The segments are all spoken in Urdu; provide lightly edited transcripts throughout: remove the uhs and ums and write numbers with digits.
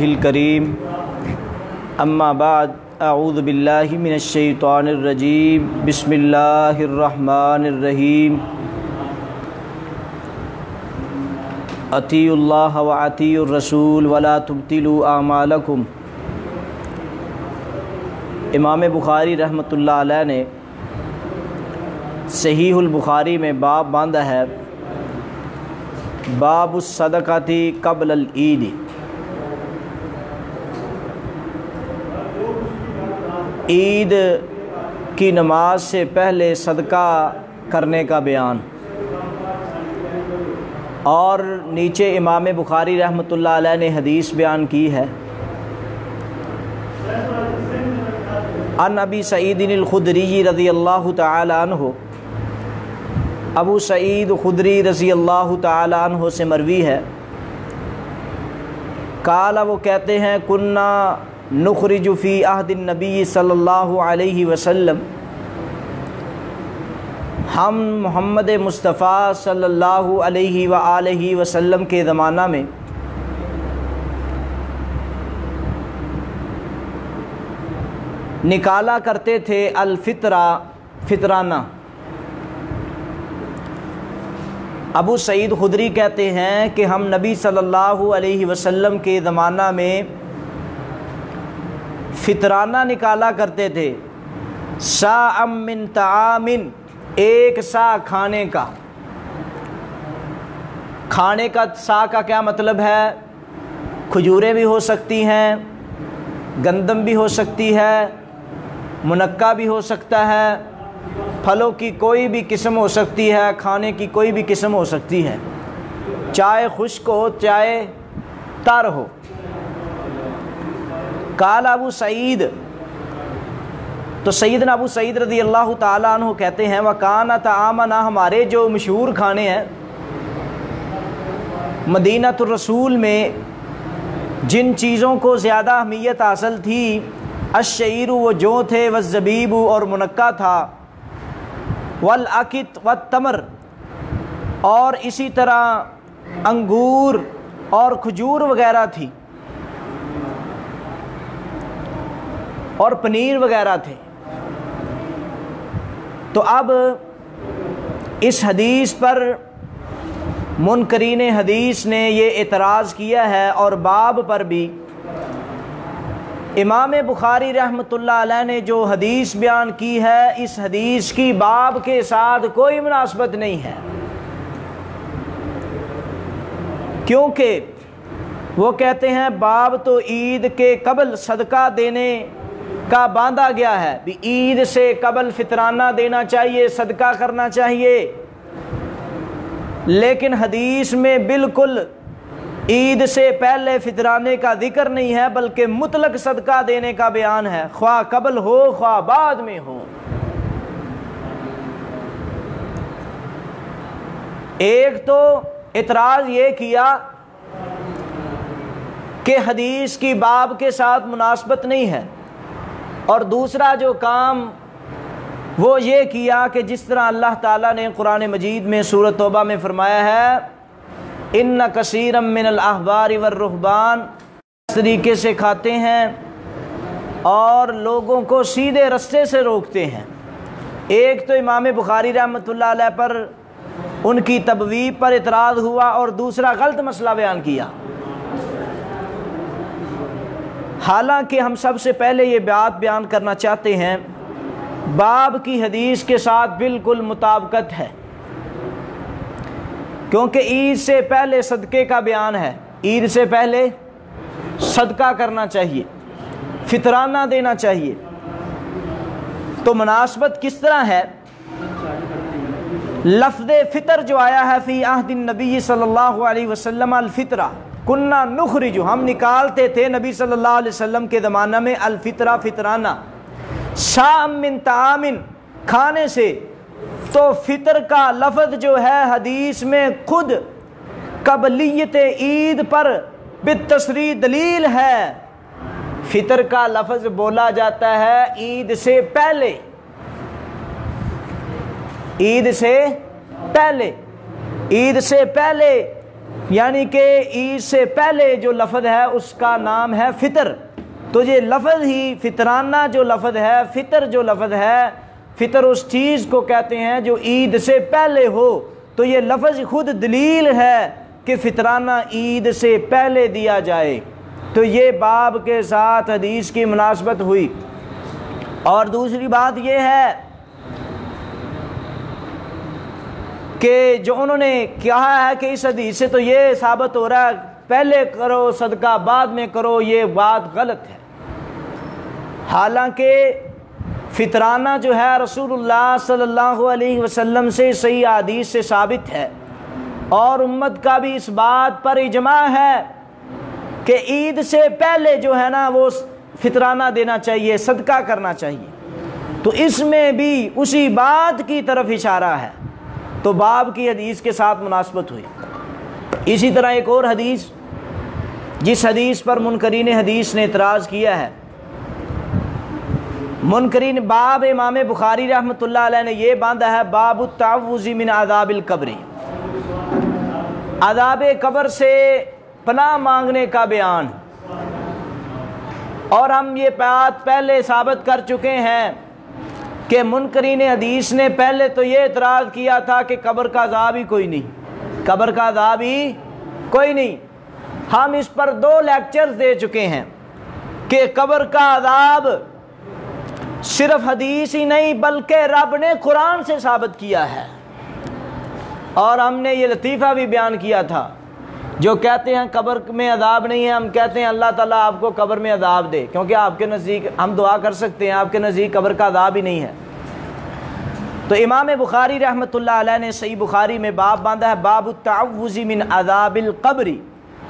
الکریم اما بعد اعوذ باللہ من الشیطان الرجیم بسم اللہ الرحمن الرحیم اطیعوا اللہ واطیعوا الرسول ولا تبطلوا اعمالکم۔ امام بخاری رحمۃ اللہ علیہ نے صحیح البخاری میں باب باندھا ہے، باب الصدقۃ قبل العید۔ عید کی نماز سے پہلے صدقہ کرنے کا بیان، اور نیچے امام بخاری رحمۃ اللہ علیہ نے حدیث بیان کی ہے، عن ابی سعید الخدری رضی اللہ تعالی عنہ، ابو سعید خدری رضی اللہ تعالی عنہ سے مروی ہے، قال وہ کہتے ہیں کننا نخرج فی عہد النبی صلی اللہ علیہ وسلم، ہم محمد مصطفیٰ صلی اللہ علیہ وآلہ وسلم کے زمانہ میں نکالا کرتے تھے الفطرہ، فطرانہ۔ ابو سعید خدری کہتے ہیں کہ ہم نبی صلی اللہ علیہ وسلم کے زمانہ میں فطرانہ نکالا کرتے تھے، ساء من طعام، ایک سا کھانے کا۔ کھانے کا سا کا کیا مطلب ہے؟ کھجوریں بھی ہو سکتی ہیں، گندم بھی ہو سکتی ہے، منقع بھی ہو سکتا ہے، پھلوں کی کوئی بھی قسم ہو سکتی ہے، کھانے کی کوئی بھی قسم ہو سکتی ہے، چاہے خشک ہو چاہے تر ہو۔ قال ابو سعید، تو سیدنا ابو سعید رضی اللہ تعالیٰ عنہ کہتے ہیں وَكَانَ طَعَامَنَا، ہمارے جو مشہور کھانے ہیں مدینۃ الرسول میں، جن چیزوں کو زیادہ اہمیت حاصل تھی، الشعیر وہ جو تھے، والزبیب اور منقع تھا، والعقط والتمر اور اسی طرح انگور اور کھجور وغیرہ تھی، اور پنیر وغیرہ تھے۔ تو اب اس حدیث پر منکرین حدیث نے یہ اعتراض کیا ہے، اور باب پر بھی امام بخاری رحمۃ اللہ علیہ نے جو حدیث بیان کی ہے، اس حدیث کی باب کے ساتھ کوئی مناسبت نہیں ہے، کیونکہ وہ کہتے ہیں باب تو عید کے قبل صدقہ دینے کا باندھا گیا ہے، بھی عید سے قبل فطرانہ دینا چاہیے، صدقہ کرنا چاہیے، لیکن حدیث میں بالکل عید سے پہلے فطرانے کا ذکر نہیں ہے، بلکہ مطلق صدقہ دینے کا بیان ہے، خواہ قبل ہو خواہ بعد میں ہو۔ ایک تو اعتراض یہ کیا کہ حدیث کی باب کے ساتھ مناسبت نہیں ہے، اور دوسرا جو کام وہ یہ کیا کہ جس طرح اللہ تعالیٰ نے قرآن مجید میں سورۃ توبہ میں فرمایا ہے ان کثیرا من الاحبار والرہبان، اس طریقے سے کھاتے ہیں اور لوگوں کو سیدھے رستے سے روکتے ہیں۔ ایک تو امام بخاری رحمۃ اللہ علیہ پر ان کی تبویب پر اعتراض ہوا، اور دوسرا غلط مسئلہ بیان کیا۔ حالانکہ ہم سب سے پہلے یہ بات بیان کرنا چاہتے ہیں، باب کی حدیث کے ساتھ بالکل مطابقت ہے، کیونکہ عید سے پہلے صدقے کا بیان ہے، عید سے پہلے صدقہ کرنا چاہیے، فطرانہ دینا چاہیے۔ تو مناسبت کس طرح ہے؟ لفظ فطر جو آیا ہے فی عہد النبی صلی اللہ علیہ وسلم الفطرہ، کننا نخرج، ہم نکالتے تھے نبی صلی اللہ علیہ وسلم کے زمانہ میں الفطرہ، فطرانہ، ساء من طعام، کھانے سے۔ تو فطر کا لفظ جو ہے حدیث میں خود قبلیت عید پر بالتصریح دلیل ہے۔ فطر کا لفظ بولا جاتا ہے عید سے پہلے، عید سے پہلے، عید سے پہلے یعنی کہ عید سے پہلے جو لفظ ہے اس کا نام ہے فطر. تو یہ لفظ ہی فطرانہ جو لفظ ہے، فطر جو لفظ ہے، فطر اس چیز کو کہتے ہیں جو عید سے پہلے ہو. تو یہ لفظ خود دلیل ہے کہ فطرانہ عید سے پہلے دیا جائے. تو یہ باب کے ساتھ حدیث کی مناسبت ہوئی. اور دوسری بات یہ ہے کہ جو انہوں نے کہا ہے کہ اس حدیث سے تو یہ ثابت ہو رہا ہے پہلے کرو صدقہ بعد میں کرو، یہ بات غلط ہے. حالانکہ فطرانہ جو ہے رسول اللہ صلی اللہ علیہ وسلم سے صحیح حدیث سے ثابت ہے، اور امت کا بھی اس بات پر اجماع ہے کہ عید سے پہلے جو ہے نا وہ فطرانہ دینا چاہیے، صدقہ کرنا چاہیے. تو اس میں بھی اسی بات کی طرف اشارہ ہے، تو باب کی حدیث کے ساتھ مناسبت ہوئی. اسی طرح ایک اور حدیث جس حدیث پر منکرین حدیث نے اعتراض کیا ہے، منکرین باب امام بخاری رحمۃ اللہ علیہ نے یہ باندھا ہے باب التعوذ من عذاب القبر، عذاب قبر سے پناہ مانگنے کا بیان. اور ہم یہ بات پہلے ثابت کر چکے ہیں کہ منکرین حدیث نے پہلے تو یہ اعتراض کیا تھا کہ قبر کا عذاب ہی کوئی نہیں، قبر کا عذاب ہی کوئی نہیں. ہم اس پر 2 لیکچرز دے چکے ہیں کہ قبر کا عذاب صرف حدیث ہی نہیں بلکہ رب نے قرآن سے ثابت کیا ہے. اور ہم نے یہ لطیفہ بھی بیان کیا تھا، جو کہتے ہیں قبر میں عذاب نہیں ہے، ہم کہتے ہیں اللہ تعالیٰ آپ کو قبر میں عذاب دے، کیونکہ آپ کے نزدیک ہم دعا کر سکتے ہیں، آپ کے نزدیک قبر کا عذاب ہی نہیں ہے. تو امام بخاری رحمۃ اللہ علیہ نے صحیح بخاری میں باب باندھا ہے باب التعوذ من عذاب القبر،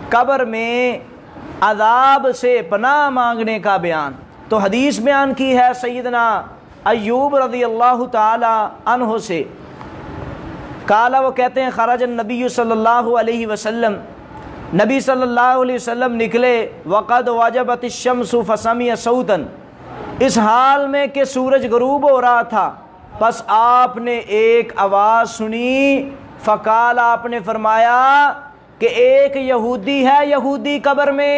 قبر میں عذاب سے پناہ مانگنے کا بیان. تو حدیث بیان کی ہے سیدنا ایوب رضی اللہ تعالی عنہ سے، قال وہ کہتے ہیں خرج النبی صلی اللہ علیہ وسلم، نبی صلی اللہ علیہ وسلم نکلے، وقد وجبت الشمس فسمع صوتا، اس حال میں کہ سورج غروب ہو رہا تھا، پس آپ نے ایک آواز سنی، فقال آپ نے فرمایا کہ ایک یہودی ہے یہودی قبر میں،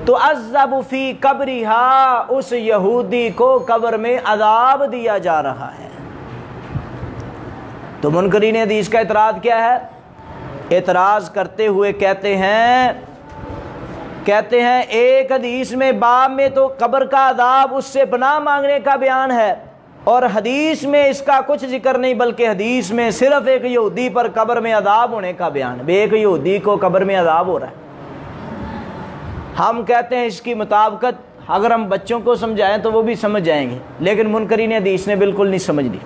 تو عذب فی قبرہا، اس یہودی کو قبر میں عذاب دیا جا رہا ہے. تو منکرین حدیث کا اعتراض کیا ہے؟ اعتراض کرتے ہوئے کہتے ہیں ایک حدیث میں باب میں تو قبر کا عذاب اس سے پناہ مانگنے کا بیان ہے، اور حدیث میں اس کا کچھ ذکر نہیں، بلکہ حدیث میں صرف ایک یہودی پر قبر میں عذاب ہونے کا بیان ہے، ایک یہودی کو قبر میں عذاب ہو رہا ہے. ہم کہتے ہیں اس کی مطابقت اگر ہم بچوں کو سمجھائیں تو وہ بھی سمجھ جائیں گے، لیکن منکرین حدیث نے بالکل نہیں سمجھ لی.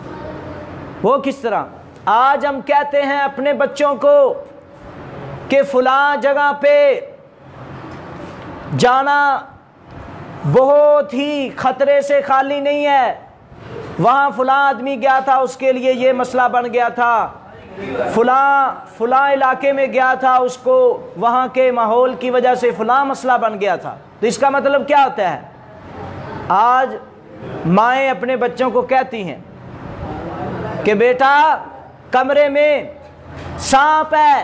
وہ کس طرح؟ آج ہم کہتے ہیں اپنے بچوں کو کہ فلاں جگہ پہ جانا بہت ہی خطرے سے خالی نہیں ہے، وہاں فلاں آدمی گیا تھا اس کے لیے یہ مسئلہ بن گیا تھا، فلاں علاقے میں گیا تھا اس کو وہاں کے ماحول کی وجہ سے فلاں مسئلہ بن گیا تھا. تو اس کا مطلب کیا ہوتا ہے؟ آج مائیں اپنے بچوں کو کہتی ہیں کہ بیٹا کمرے میں سانپ ہے،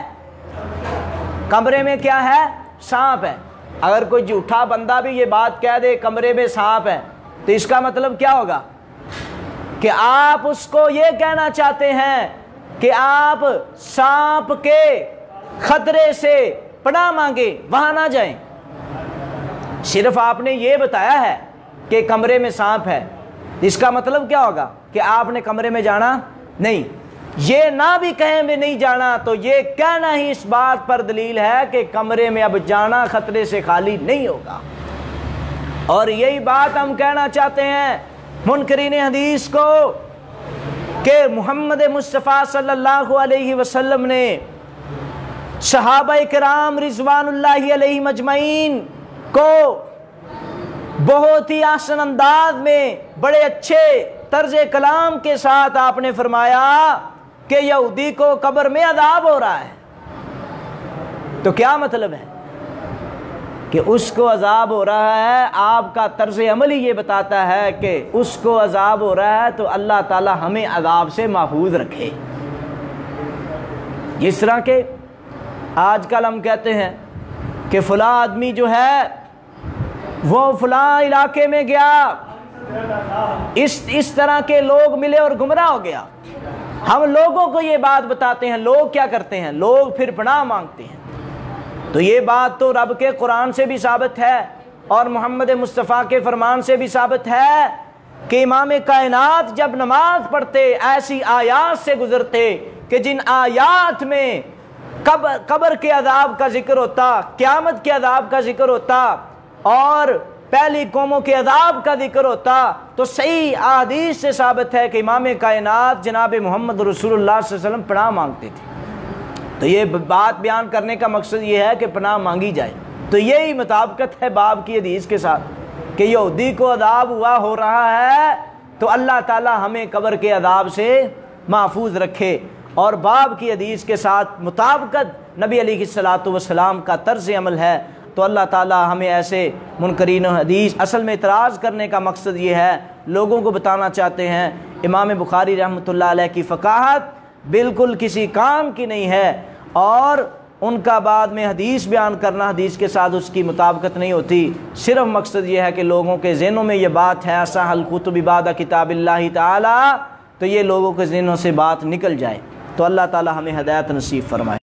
کمرے میں کیا ہے؟ سانپ ہے. اگر کوئی جھوٹا بندہ بھی یہ بات کہہ دے کمرے میں سانپ ہے، تو اس کا مطلب کیا ہوگا؟ کہ آپ اس کو یہ کہنا چاہتے ہیں کہ آپ سانپ کے خطرے سے پناہ مانگے، وہاں نہ جائیں. صرف آپ نے یہ بتایا ہے کہ کمرے میں سانپ ہے، اس کا مطلب کیا ہوگا؟ کہ آپ نے کمرے میں جانا نہیں. یہ نہ بھی کہیں میں نہیں جانا تو یہ کہنا ہی اس بات پر دلیل ہے کہ کمرے میں اب جانا خطرے سے خالی نہیں ہوگا. اور یہی بات ہم کہنا چاہتے ہیں منکرین حدیث کو کہ محمد مصطفیٰ صلی اللہ علیہ وسلم نے صحابہ کرام رضوان اللہ علیہم اجمعین کو بہت ہی آسان انداز میں بڑے اچھے طرز کلام کے ساتھ آپ نے فرمایا کہ یہودی کو قبر میں عذاب ہو رہا ہے. تو کیا مطلب ہے؟ کہ اس کو عذاب ہو رہا ہے، آپ کا طرز عمل ہی یہ بتاتا ہے کہ اس کو عذاب ہو رہا ہے، تو اللہ تعالی ہمیں عذاب سے محفوظ رکھے. جس طرح کہ آج کل ہم کہتے ہیں کہ فلاں آدمی جو ہے وہ فلاں علاقے میں گیا، اس طرح کے لوگ ملے اور گمراہ ہو گیا۔ ہم لوگوں کو یہ بات بتاتے ہیں، لوگ کیا کرتے ہیں؟ لوگ پھر پناہ مانگتے ہیں۔ تو یہ بات تو رب کے قرآن سے بھی ثابت ہے اور محمد مصطفیٰ کے فرمان سے بھی ثابت ہے کہ امام کائنات جب نماز پڑھتے ایسی آیات سے گزرتے کہ جن آیات میں قبر کے عذاب کا ذکر ہوتا، قیامت کے عذاب کا ذکر ہوتا اور پہلی قوموں کے عذاب کا ذکر ہوتا، تو صحیح احادیث سے ثابت ہے کہ امام کائنات جناب محمد رسول اللہ صلی اللہ علیہ وسلم پناہ مانگتے تھے۔ تو یہ بات بیان کرنے کا مقصد یہ ہے کہ پناہ مانگی جائے۔ تو یہی مطابقت ہے باب کی حدیث کے ساتھ کہ یہودی کو عذاب ہوا ہو رہا ہے تو اللہ تعالی ہمیں قبر کے عذاب سے محفوظ رکھے، اور باب کی حدیث کے ساتھ مطابقت نبی علیہ الصلوۃ والسلام کا طرز عمل ہے۔ تو اللہ تعالی ہمیں ایسے منکرین حدیث، اصل میں اعتراض کرنے کا مقصد یہ ہے، لوگوں کو بتانا چاہتے ہیں امام بخاری رحمۃ اللہ علیہ کی فقاہت بالکل کسی کام کی نہیں ہے، اور ان کا بعد میں حدیث بیان کرنا حدیث کے ساتھ اس کی مطابقت نہیں ہوتی۔ صرف مقصد یہ ہے کہ لوگوں کے ذہنوں میں یہ بات ہے اصح الکتب بعد کتاب اللہ تعالی، تو یہ لوگوں کے ذہنوں سے بات نکل جائے۔ تو اللہ تعالی ہمیں ہدایت نصیب فرمائے۔